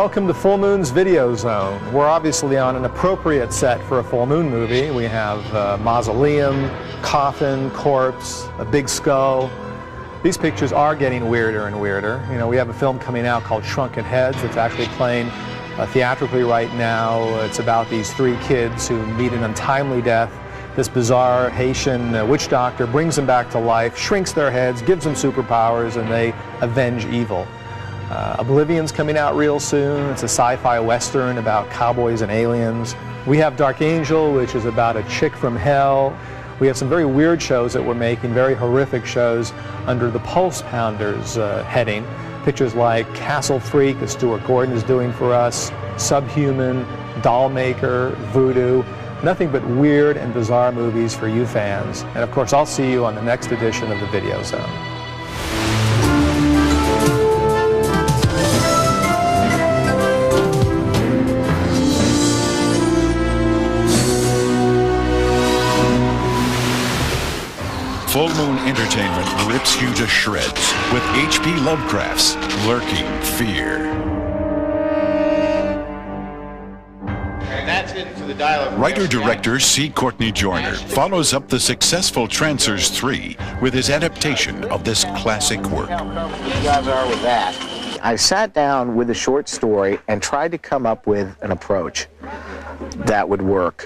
Welcome to Full Moon's Videozone. We're obviously on an appropriate set for a full moon movie. We have a mausoleum, coffin, corpse, a big skull. These pictures are getting weirder and weirder. You know, we have a film coming out called Shrunken Heads that's actually playing theatrically right now. It's about these three kids who meet an untimely death. This bizarre Haitian witch doctor brings them back to life, shrinks their heads, gives them superpowers, and they avenge evil. Oblivion's coming out real soon. It's a sci-fi western about cowboys and aliens. We have Dark Angel, which is about a chick from hell. We have some very weird shows that we're making, very horrific shows under the Pulse Pounders heading. Pictures like Castle Freak that Stuart Gordon is doing for us, Subhuman, Doll Maker, Voodoo. Nothing but weird and bizarre movies for you fans. And of course, I'll see you on the next edition of the Videozone. Full Moon Entertainment rips you to shreds with H.P. Lovecraft's Lurking Fear. And that's it for the dialogue. Writer-director C. Courtney Joyner follows up the successful Trancers 3 with his adaptation of this classic work. How comfortable you guys are with that? I sat down with a short story and tried to come up with an approach that would work,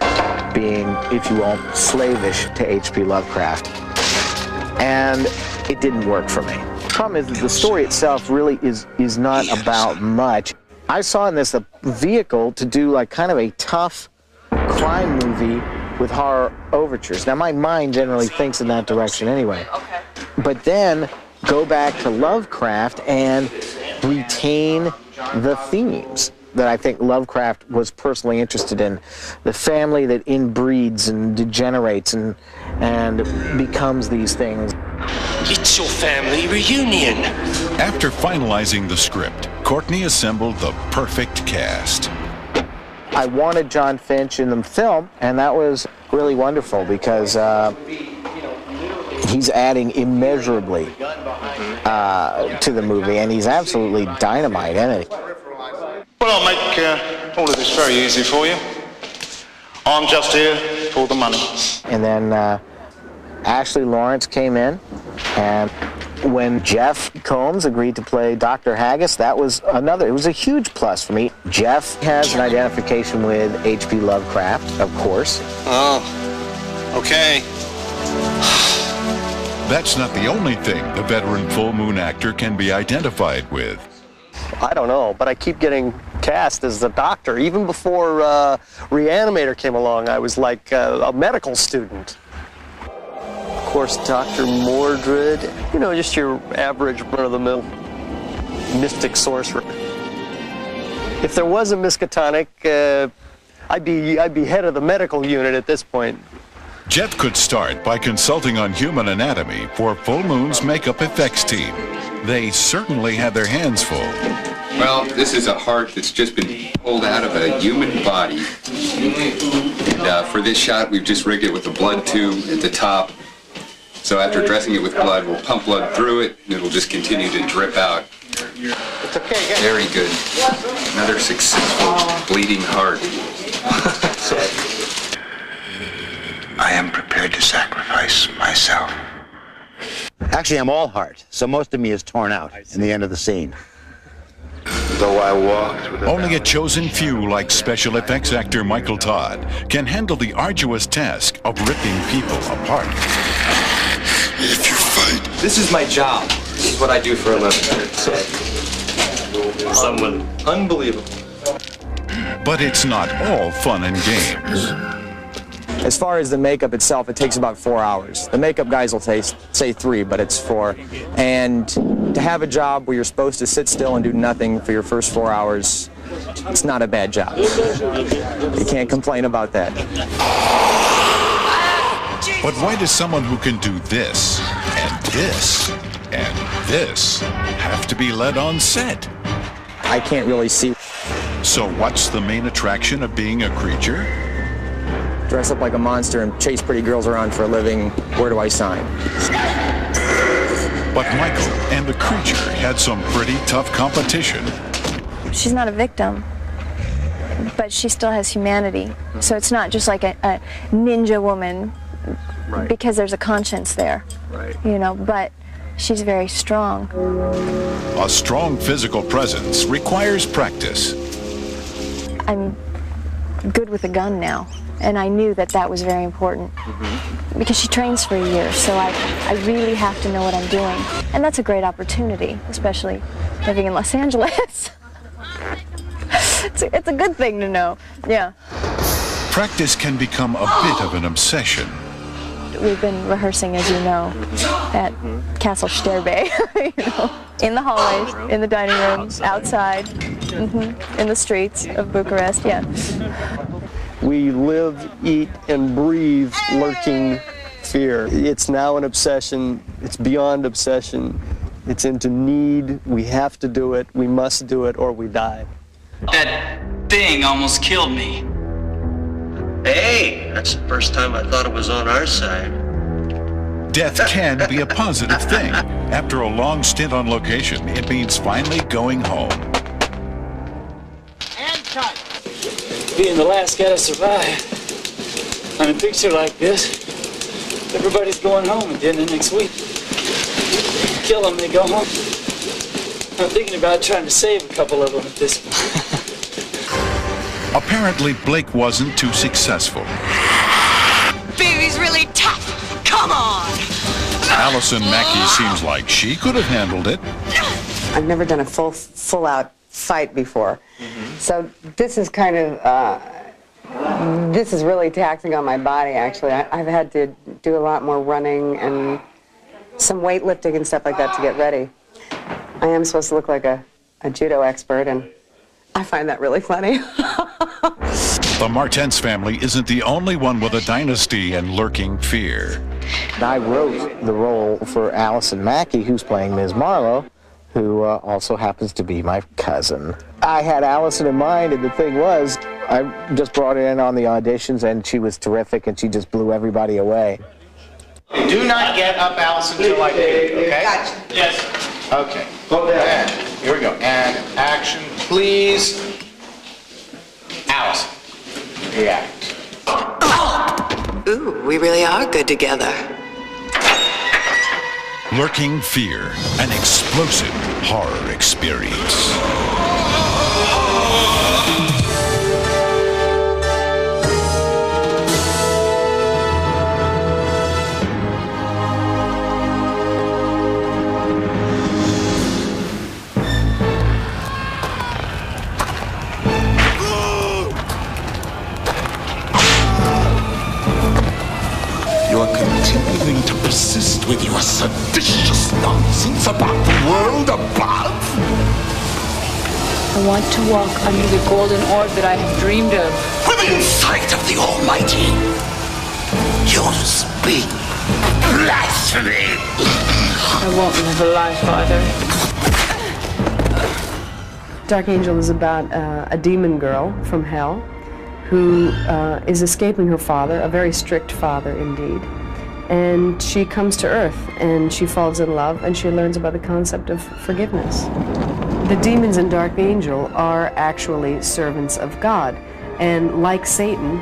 being, if you will, slavish to H.P. Lovecraft. And it didn't work for me. The problem is that the story itself really is not about much. I saw in this a vehicle to do like kind of a tough crime movie with horror overtures. Now my mind generally thinks in that direction anyway. But then go back to Lovecraft and retain the themes that I think Lovecraft was personally interested in. The family that inbreeds and degenerates and becomes these things. It's your family reunion. After finalizing the script, Courtney assembled the perfect cast. I wanted John Finch in the film, and that was really wonderful because he's adding immeasurably to the movie, and he's absolutely dynamite in it. Well, I'll make all of this very easy for you. I'm just here for the money. And then Ashley Lawrence came in, and when Jeff Combs agreed to play Dr. Haggis, that was it was a huge plus for me. Jeff has an identification with H.P. Lovecraft, of course. Oh, okay. That's not the only thing the veteran Full Moon actor can be identified with. I don't know, but I keep getting cast as the doctor. Even before Reanimator came along, I was like a medical student. Of course, Dr. Mordred, you know, just your average run-of-the-mill mystic sorcerer. If there was a Miskatonic, I'd be head of the medical unit at this point. Jeff could start by consulting on human anatomy for Full Moon's makeup effects team. They certainly had their hands full. Well, this is a heart that's just been pulled out of a human body. And for this shot, we've just rigged it with a blood tube at the top. So after dressing it with blood, we'll pump blood through it, and it'll just continue to drip out. It's okay, guys. Very good. Another successful bleeding heart. I am prepared to sacrifice myself. Actually, I'm all heart, so most of me is torn out in the end of the scene. Though I walked with Only a chosen few, like special effects actor Michael Todd, can handle the arduous task of ripping people apart. If you fight. This is my job. This is what I do for a living. Someone unbelievable. But it's not all fun and games. As far as the makeup itself, it takes about 4 hours. The makeup guys will say 3, but it's 4. And to have a job where you're supposed to sit still and do nothing for your first 4 hours, it's not a bad job. You can't complain about that. But why does someone who can do this, and this, and this, have to be led on set? I can't really see. So what's the main attraction of being a creature? Dress up like a monster and chase pretty girls around for a living. Where do I sign? But Michael and the creature had some pretty tough competition. she's not a victim, but she still has humanity. So it's not just like a ninja woman, Right. because there's a conscience there, Right. you know, but she's very strong. A strong physical presence requires practice. I'm good with a gun now, and I knew that that was very important because she trains for a year, so I really have to know what I'm doing. And that's a great opportunity, especially living in Los Angeles. It's a good thing to know, yeah. Practice can become a bit of an obsession. We've been rehearsing, as you know, at Castle Sterbe, you know, in the hallways, in the dining rooms, outside, in the streets of Bucharest, yeah. We live, eat, and breathe lurking fear. It's now an obsession. It's beyond obsession. It's into need. We have to do it. We must do it, or we die. That thing almost killed me. Hey, that's the first time I thought it was on our side. Death can be a positive thing. After a long stint on location, it means finally going home. And cut. Being the last guy to survive on a picture like this, everybody's going home at the end of next week. Kill them, they go home. I'm thinking about trying to save a couple of them at this point. Apparently, Blake wasn't too successful. Baby's really tough. Come on! Allison Mackey seems like she could have handled it. I've never done a full-out fight before. So this is kind of, this is really taxing on my body, actually. I've had to do a lot more running and some weightlifting and stuff like that to get ready. I am supposed to look like a judo expert, and I find that really funny. The Martens family isn't the only one with a dynasty and lurking fear. I wrote the role for Allison Mackey, who's playing Ms. Marlowe, who also happens to be my cousin. I had Allison in mind, and the thing was, I just brought her in on the auditions, and she was terrific, and she just blew everybody away. Do not get up, Allison, till I pick, okay? Gotcha. Yes. Okay. And here we go. And action, please. Allison, react. Ooh, we really are good together. Lurking fear, an explosive horror experience. You're continuing to persist with your seditious nonsense about the world above? I want to walk under the golden orb that I have dreamed of. Within sight of the Almighty, you speak blasphemy! I won't live a lie, Father. Dark Angel is about a demon girl from hell who is escaping her father, a very strict father indeed. And she comes to Earth, and she falls in love, and she learns about the concept of forgiveness. The demons in Dark Angel are actually servants of God, and like Satan,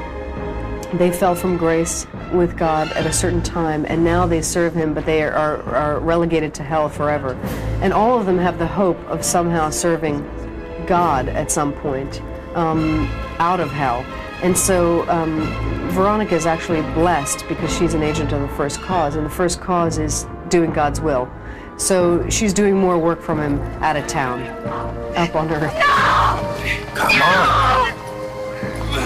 they fell from grace with God at a certain time, and now they serve him, but they are relegated to hell forever. And all of them have the hope of somehow serving God at some point out of hell. And so Veronica is actually blessed because she's an agent of the First Cause, and the First Cause is doing God's will. So she's doing more work from him out of town, up on Earth. No! Come on!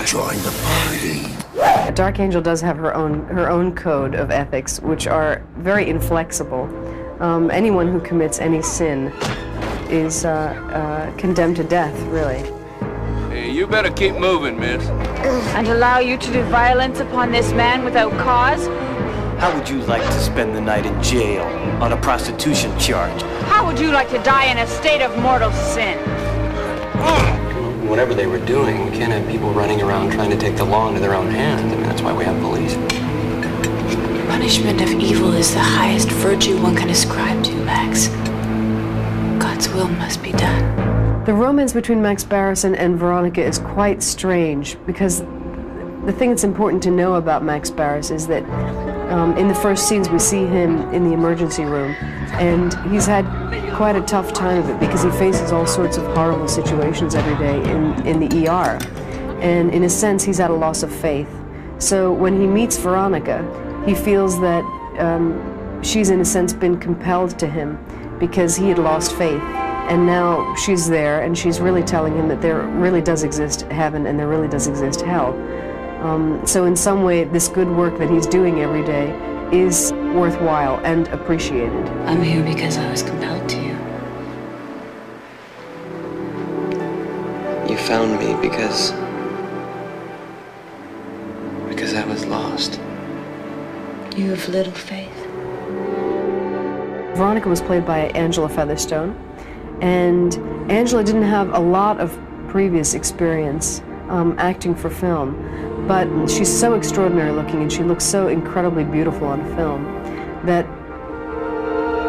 Join the party. Dark Angel does have her own code of ethics, which are very inflexible. Anyone who commits any sin is condemned to death, really. Hey, you better keep moving, miss. And allow you to do violence upon this man without cause? How would you like to spend the night in jail on a prostitution charge? How would you like to die in a state of mortal sin? Whatever they were doing, we can't have people running around trying to take the law into their own hands. I mean, that's why we have police. Punishment of evil is the highest virtue one can ascribe to, Max. God's will must be done. The romance between Max Barris and Veronica is quite strange, because the thing that's important to know about Max Barris is that in the first scenes we see him in the emergency room, and he's had quite a tough time of it because he faces all sorts of horrible situations every day in the ER. And in a sense, he's at a loss of faith. So when he meets Veronica, he feels that she's in a sense been compelled to him because he had lost faith. And now she's there, and she's really telling him that there really does exist heaven and there really does exist hell. So in some way, this good work that he's doing every day is worthwhile and appreciated. I'm here because I was compelled to. You found me because I was lost. You have little faith. Veronica was played by Angela Featherstone, and Angela didn't have a lot of previous experience acting for film, but she's so extraordinary looking and she looks so incredibly beautiful on film that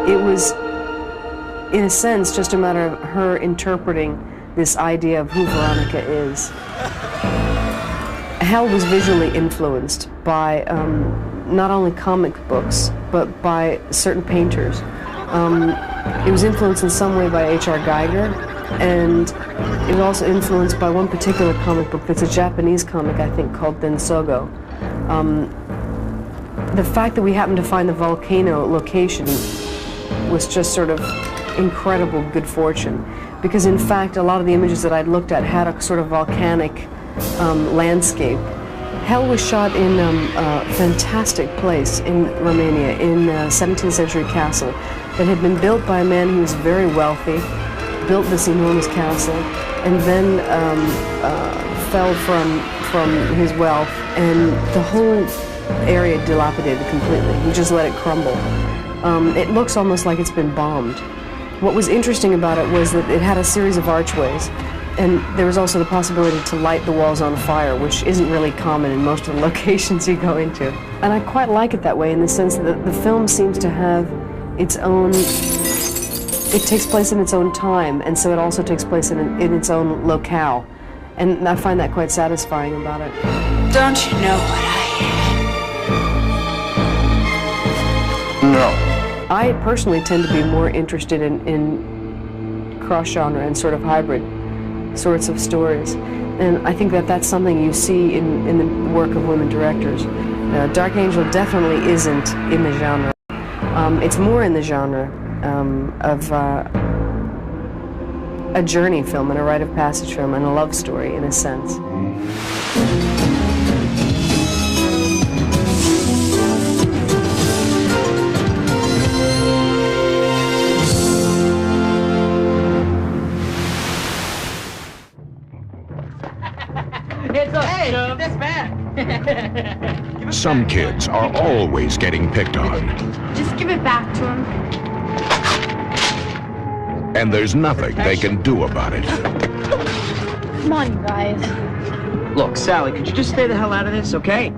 it was, in a sense, just a matter of her interpreting this idea of who Veronica is. Hell was visually influenced by not only comic books, but by certain painters. It was influenced in some way by H.R. Geiger, and it was also influenced by one particular comic book that's a Japanese comic, I think, called Densogo. The fact that we happened to find the volcano location was just sort of incredible good fortune, because in fact a lot of the images that I'd looked at had a sort of volcanic landscape. Hell was shot in a fantastic place in Romania, in a 17th century castle that had been built by a man who was very wealthy, built this enormous castle, and then fell from his wealth, and the whole area dilapidated completely. He just let it crumble. It looks almost like it's been bombed. What was interesting about it was that it had a series of archways, and there was also the possibility to light the walls on fire, which isn't really common in most of the locations you go into. And I quite like it that way, in the sense that the film seems to have its own, it takes place in its own time, and so it also takes place in its own locale. And I find that quite satisfying about it. Don't you know what I am? No. I personally tend to be more interested in cross-genre and sort of hybrid sorts of stories. And I think that that's something you see in the work of women directors. Dark Angel definitely isn't in the genre. It's more in the genre of a journey film and a rite of passage film and a love story, in a sense. Hey, that's bad. Some kids are always getting picked on, Just give it back to him. and there's nothing they can do about it. Come on, you guys. Look, Sally, could you just stay the hell out of this, okay?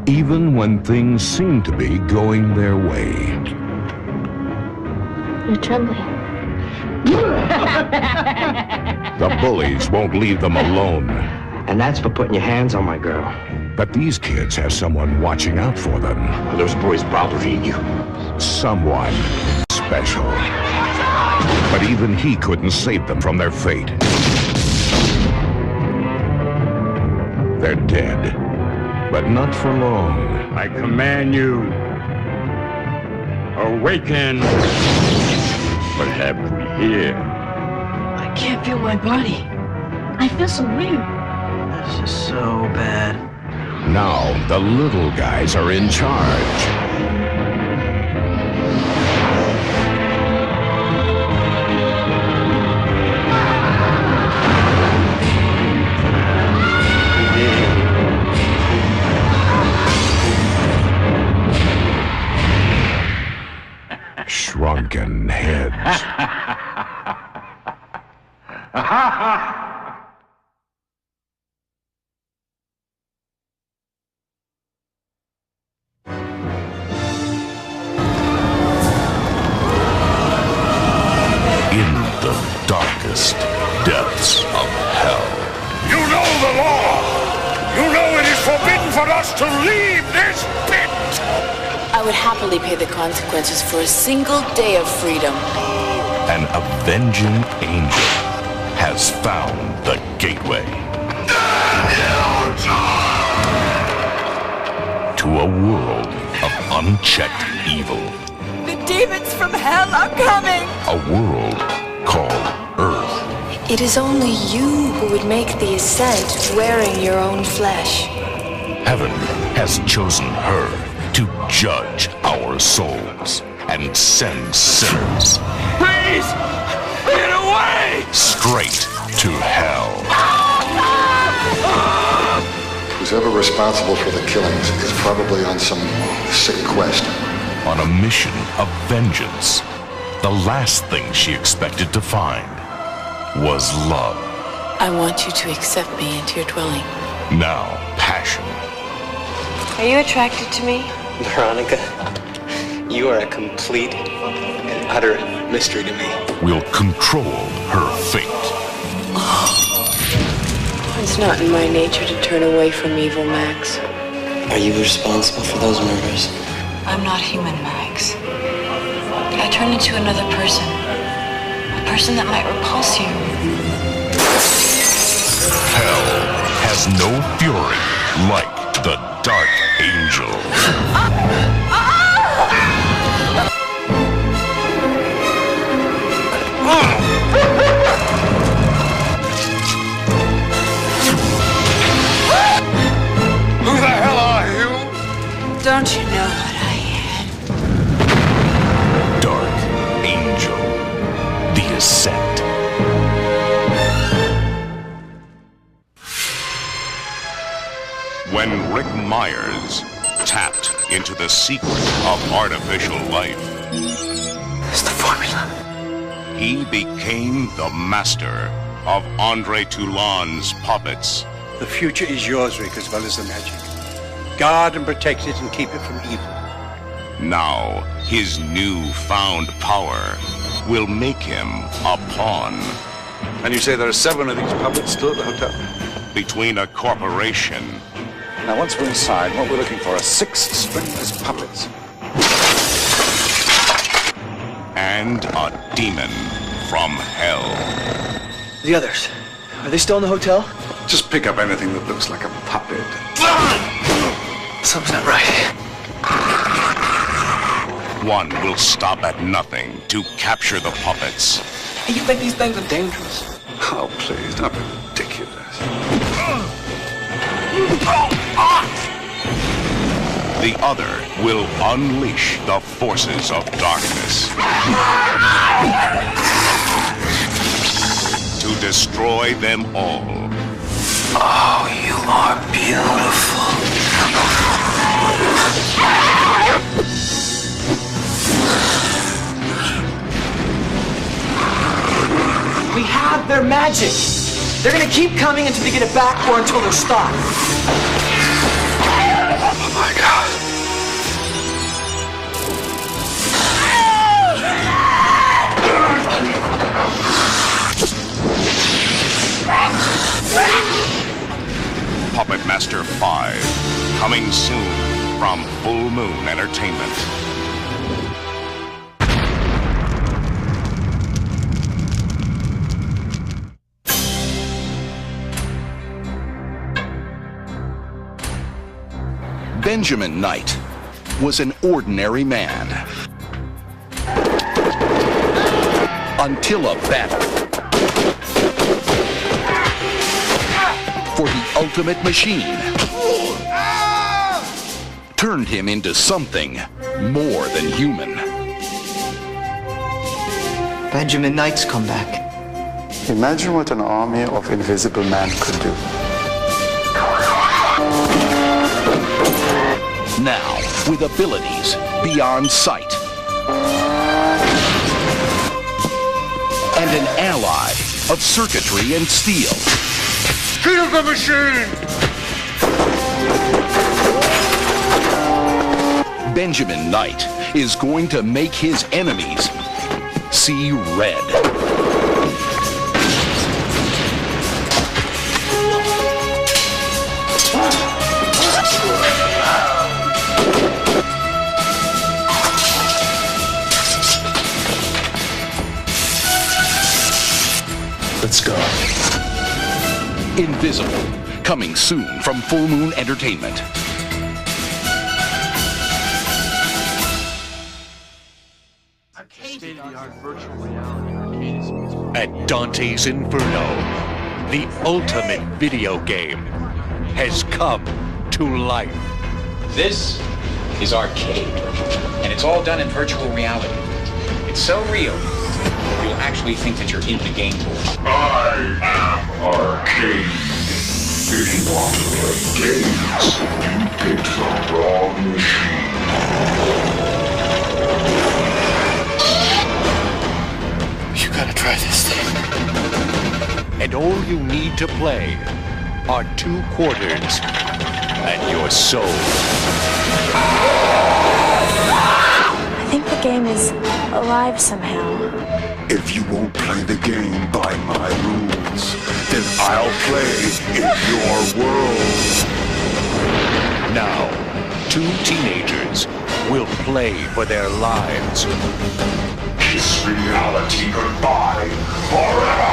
Even when things seem to be going their way. You're trembling. The bullies won't leave them alone. And that's for putting your hands on my girl. But these kids have someone watching out for them. Are those boys bothering you? Someone special. But even he couldn't save them from their fate. They're dead, but not for long. I command you, awaken. What happened here? I can't feel my body. I feel so weird. This is so bad. Now the little guys are in charge. Shrunken heads. for us to leave this pit! I would happily pay the consequences for a single day of freedom. An avenging angel has found the gateway to a world of unchecked evil. The demons from hell are coming! A world called Earth. It is only you who would make the ascent wearing your own flesh. Heaven has chosen her to judge our souls and send sinners. Please! Get away! Straight to hell. Who's ever responsible for the killings is probably on some sick quest. On a mission of vengeance, the last thing she expected to find was love. I want you to accept me into your dwelling. Now, passion. Are you attracted to me? Veronica, you are a complete and utter mystery to me. Will control her fate. It's not in my nature to turn away from evil, Max. Are you responsible for those murders? I'm not human, Max. I turned into another person. A person that might repulse you. Hell has no fury like the Dark Angel. Who the hell are you? Don't you know what I am? Dark Angel. The Ascent. When Rick Myers tapped into the secret of artificial life, It's the formula. he became the master of Andre Toulon's puppets. The future is yours, Rick, as well as the magic. Guard and protect it and keep it from evil. Now, his new-found power will make him a pawn. And you say there are 7 of these puppets still at the hotel? Between a corporation. Now, once we're inside, what we're looking for are 6 stringless puppets. And a demon from hell. The others, are they still in the hotel? Just pick up anything that looks like a puppet. Something's not right. One will stop at nothing to capture the puppets. Hey, you think these things are dangerous? Oh, please, don't be ridiculous. The other will unleash the forces of darkness to destroy them all. Oh, you are beautiful. We have their magic. They're gonna keep coming until they get it back or until they're stopped. Oh, my God. Puppet Master 5, coming soon from Full Moon Entertainment. Benjamin Knight was an ordinary man until a battle for the ultimate machine turned him into something more than human. Benjamin Knight's come back. Imagine what an army of invisible men could do. Now, with abilities beyond sight and an ally of circuitry and steel. Kill the machine! Benjamin Knight is going to make his enemies see red. Invisible, coming soon from Full Moon Entertainment. State-of-the-art virtual reality arcade is At Dante's Inferno, the ultimate video game has come to life. This is arcade, and it's all done in virtual reality. It's so real, you'll actually think that you're in the game board. I am arcade. If you want to play games, you picked the wrong machine. You gotta try this thing. And all you need to play are 2 quarters and your soul. I think the game is alive somehow. If you won't play the game by my rules, then I'll play in your world. Now, 2 teenagers will play for their lives. Kiss reality goodbye forever.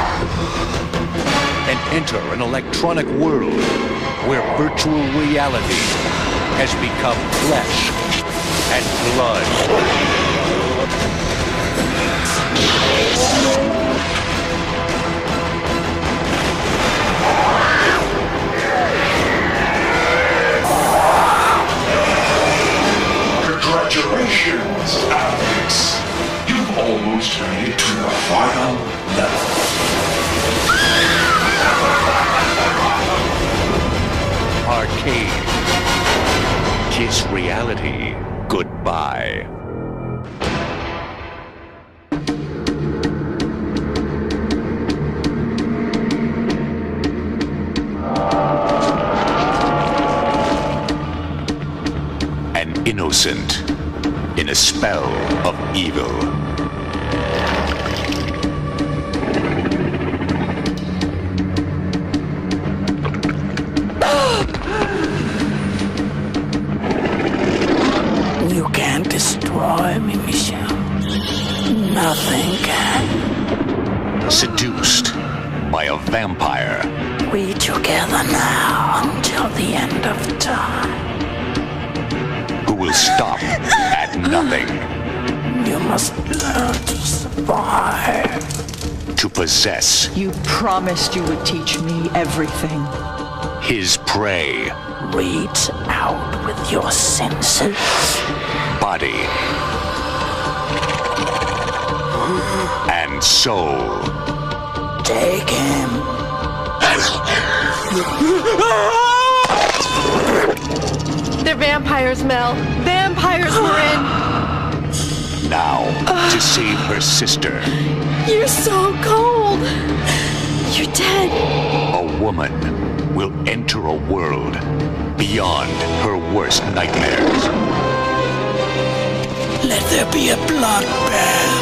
And enter an electronic world where virtual reality has become flesh and blood. Congratulations, Alex. You've almost made it to the final level. Arcade. Kiss reality goodbye. An innocent in a spell of evil. You can't destroy me, Michelle. Nothing can. Seduced by a vampire. We together now until the end of time. Who will stop at nothing. You must learn to survive. To possess. You promised you would teach me everything. His prey. Reach out with your senses. Body. And soul. Take him. They're vampires, Mel. Vampires, Marin. Now, to save her sister. You're so cold. You're dead. A woman will enter a world beyond her worst nightmares. Let there be a bloodbath.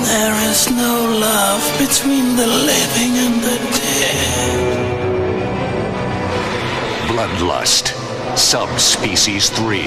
There is no love between the living and the dead. Bloodlust, Subspecies 3.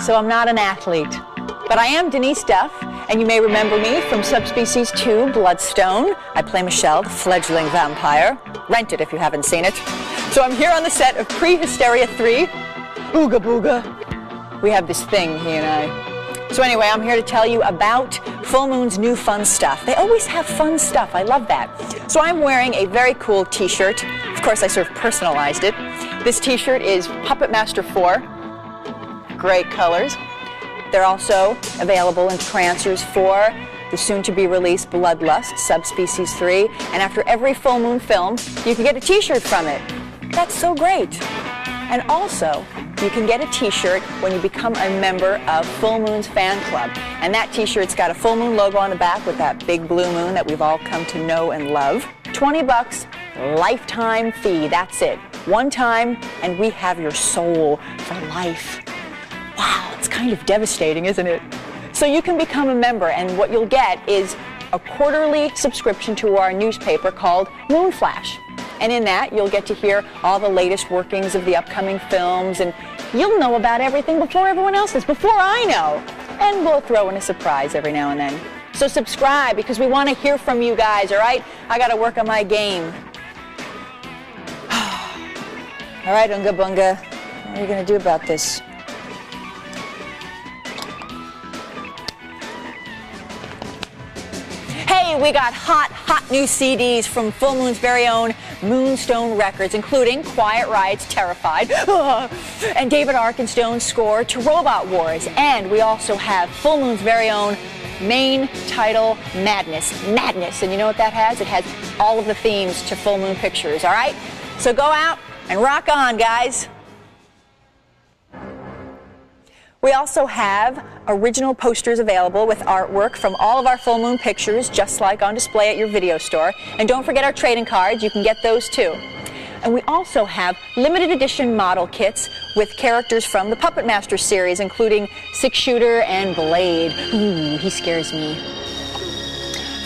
So I'm not an athlete, but I am Denise Duff, and you may remember me from Subspecies 2, Bloodstone. I play Michelle, the fledgling vampire. Rent it if you haven't seen it. So I'm here on the set of Pre-Hysteria 3, Booga Booga. We have this thing, he and I. So anyway, I'm here to tell you about Full Moon's new fun stuff. They always have fun stuff, I love that. So I'm wearing a very cool t-shirt. Of course, I sort of personalized it. This t-shirt is Puppet Master 4. Great colors. They're also available in Prancers 4, the soon-to-be-released Bloodlust, Subspecies 3, and after every Full Moon film, you can get a t-shirt from it. That's so great. And also, you can get a t-shirt when you become a member of Full Moon's fan club. And that t-shirt's got a Full Moon logo on the back with that big blue moon that we've all come to know and love. $20, lifetime fee, that's it. One time, and we have your soul for life. Wow, it's kind of devastating, isn't it? So you can become a member, and what you'll get is a quarterly subscription to our newspaper called Moon Flash. And in that, you'll get to hear all the latest workings of the upcoming films, and you'll know about everything before everyone else does, before I know. And we'll throw in a surprise every now and then. So subscribe, because we want to hear from you guys, all right? I got to work on my game. All right, Unga Bunga, what are you going to do about this? Hey, we got hot new CDs from Full Moon's very own Moonstone Records, including Quiet Riot's Terrified, and David Arkenstone's score to Robot Wars. And we also have Full Moon's very own main title, Madness. And you know what that has? It has all of the themes to Full Moon Pictures, all right? So go out and rock on, guys. We also have original posters available with artwork from all of our Full Moon pictures, just like on display at your video store. And don't forget our trading cards, you can get those too. And we also have limited edition model kits with characters from the Puppet Master series, including Six Shooter and Blade. Ooh, he scares me.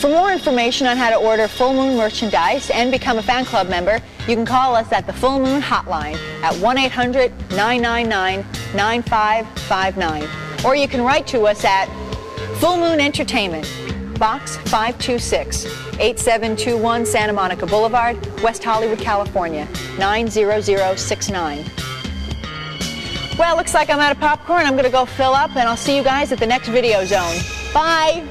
For more information on how to order Full Moon merchandise and become a fan club member, you can call us at the Full Moon Hotline at 1-800-999-9559. Or you can write to us at Full Moon Entertainment, Box 526, 8721 Santa Monica Boulevard, West Hollywood, California, 90069. Well, looks like I'm out of popcorn. I'm going to go fill up, and I'll see you guys at the next Video Zone. Bye!